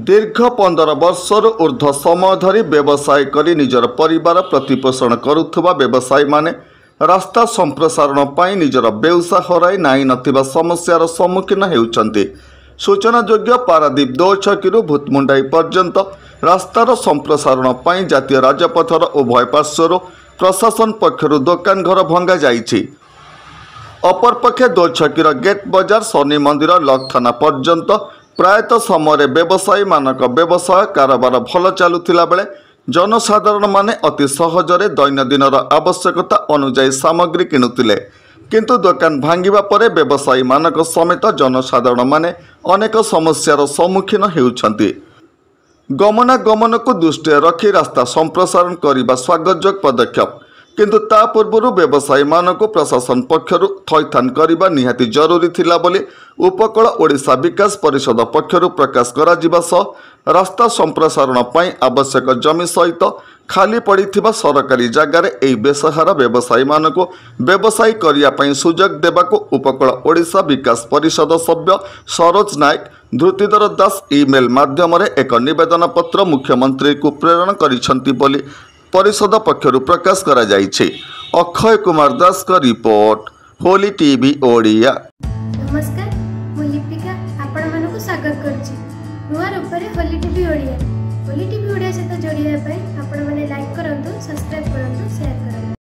दीर्घ 15 वर्षर ऊर्ध्व समय धरी व्यवसाय करी निजर परिवार प्रतिपोषण करुवा व्यवसायी माने रास्ता संप्रसारण पर निजर व्यवसाय हराई नाई नथिबा समस्यार सम्मुखीन हेउचंती। सूचनायोग्य पारादीप दौछकीरू भूतमुंडाई पर्यंत रास्तार संप्रसारण पर जातीय राजपथर उभय पार्श्वर प्रशासन पक्षर दुकान घर भंगा जाइछि। अपरपक्षे दौछकीर गेट बजार शनि मंदिर लक थाना पर्यंत प्रायतः समय व्यवसायी मानक व्यवसाय कारोबार भल चलुथिला बेले जनसाधारण माने अति सहजरे दैनंदिनर आवश्यकता अनुଯାयी सामग्री किणुथिले, किंतु दुकान भांगिबा परे व्यवसायी मानक समेत जनसाधारण माने अनेक समस्यार सम्मुखीन हेउछंती। गमनागमन को दृष्टि रखी रास्ता संप्रसारण करने स्वागतयोग्य पदक्षेप, किंतु ता पूर्व व्यवसायी मानक प्रशासन पक्षर थैथान करने निहाती जरूरी थिला बोली उपकूल ओडिशा विकास परिषद पक्षर प्रकाश करा जिबा सह रास्ता संप्रसारण पर आवश्यक जमी सहित खाली पड़िथिबा सरकारी जगार एई बेसहारा व्यवसायी मानक व्यवसाय करिया पई सुजोग देबाको उपकूल ओडिशा विकास परिषद सभ्य सरोज नायक धृतिधर दास ईमेल माध्यम एक निवेदन पत्र मुख्यमंत्री को प्रेरण करिसंती बोली परिषद पक्षर प्रकाश करा जाइछे। अक्षय कुमार दास का रिपोर्ट, होली टीवी ओडिया। नमस्कार।